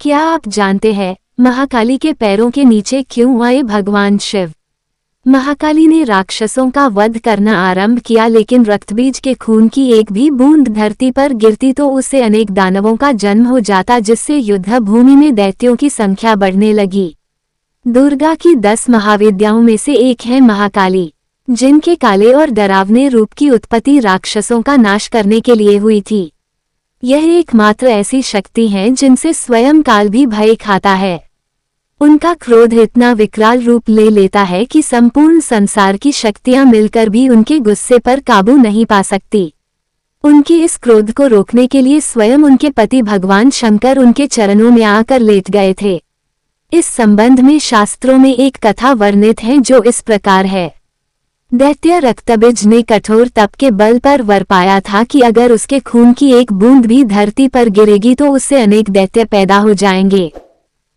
क्या आप जानते हैं महाकाली के पैरों के नीचे क्यों आए भगवान शिव? महाकाली ने राक्षसों का वध करना आरंभ किया, लेकिन रक्तबीज के खून की एक भी बूंद धरती पर गिरती तो उससे अनेक दानवों का जन्म हो जाता, जिससे युद्ध भूमि में दैत्यों की संख्या बढ़ने लगी। दुर्गा की 10 महाविद्याओं में से एक है महाकाली, जिनके काले और डरावने रूप की उत्पत्ति राक्षसों का नाश करने के लिए हुई थी। यह एकमात्र ऐसी शक्ति है जिनसे स्वयं काल भी भय खाता है। उनका क्रोध इतना विकराल रूप ले लेता है कि संपूर्ण संसार की शक्तियां मिलकर भी उनके गुस्से पर काबू नहीं पा सकती। उनके इस क्रोध को रोकने के लिए स्वयं उनके पति भगवान शंकर उनके चरणों में आकर लेट गए थे। इस संबंध में शास्त्रों में एक कथा वर्णित है जो इस प्रकार है। दैत्य रक्तबीज ने कठोर तप के बल पर वर पाया था कि अगर उसके खून की एक बूंद भी धरती पर गिरेगी तो उससे अनेक दैत्य पैदा हो जाएंगे।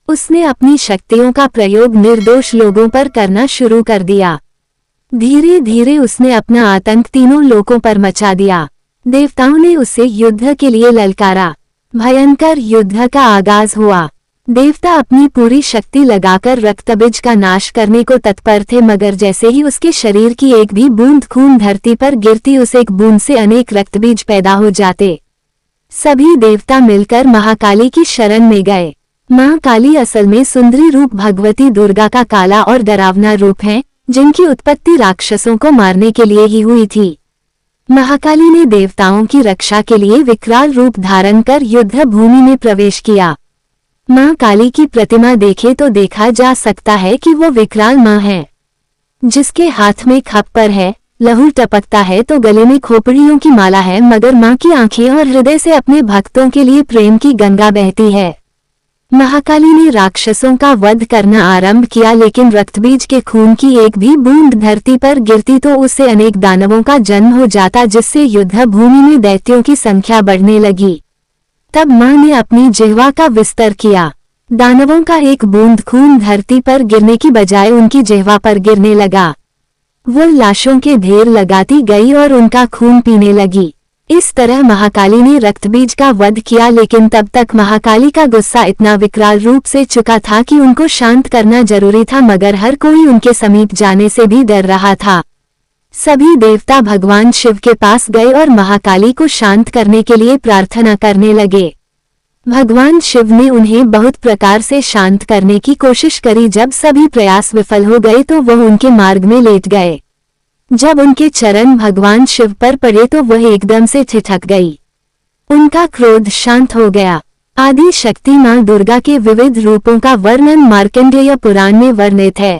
उसने अपनी शक्तियों का प्रयोग निर्दोष लोगों पर करना शुरू कर दिया। धीरे धीरे उसने अपना आतंक तीनों लोकों पर मचा दिया। देवताओं ने उसे युद्ध के लिए ललकारा। भयंकर युद्ध का आगाज हुआ। देवता अपनी पूरी शक्ति लगाकर रक्तबीज का नाश करने को तत्पर थे, मगर जैसे ही उसके शरीर की एक भी बूंद खून धरती पर गिरती, उस एक बूंद से अनेक रक्तबीज पैदा हो जाते। सभी देवता मिलकर महाकाली की शरण में गए। मां काली असल में सुंदरी रूप भगवती दुर्गा का काला और डरावना रूप है, जिनकी उत्पत्ति राक्षसों को मारने के लिए ही हुई थी। महाकाली ने देवताओं की रक्षा के लिए विकराल रूप धारण कर युद्ध भूमि में प्रवेश किया। मां काली की प्रतिमा देखे तो देखा जा सकता है कि वो विकराल मां है, जिसके हाथ में खप्पर है, लहू टपकता है तो गले में खोपड़ियों की माला है, मगर मां की आंखें और हृदय से अपने भक्तों के लिए प्रेम की गंगा बहती है। महाकाली ने राक्षसों का वध करना आरंभ किया, लेकिन रक्तबीज के खून की एक भी बूंद धरती पर गिरती तो उससे अनेक दानवों का जन्म हो जाता, जिससे युद्ध भूमि में दैत्यों की संख्या बढ़ने लगी। तब मां ने अपनी जिह्वा का विस्तार किया। दानवों का एक बूंद खून धरती पर गिरने की बजाय उनकी जिह्वा पर गिरने लगा। वो लाशों के ढेर लगाती गई और उनका खून पीने लगी। इस तरह महाकाली ने रक्तबीज का वध किया, लेकिन तब तक महाकाली का गुस्सा इतना विकराल रूप से चुका था कि उनको शांत करना जरूरी था, मगर हर कोई उनके समीप जाने से भी डर रहा था। सभी देवता भगवान शिव के पास गए और महाकाली को शांत करने के लिए प्रार्थना करने लगे। भगवान शिव ने उन्हें बहुत प्रकार से शांत करने की कोशिश करी। जब सभी प्रयास विफल हो गए तो वह उनके मार्ग में लेट गए। जब उनके चरण भगवान शिव पर पड़े तो वह एकदम से ठिठक गई। उनका क्रोध शांत हो गया। आदि शक्ति मां दुर्गा के विविध रूपों का वर्णन मार्कंडेय पुराण में वर्णित है।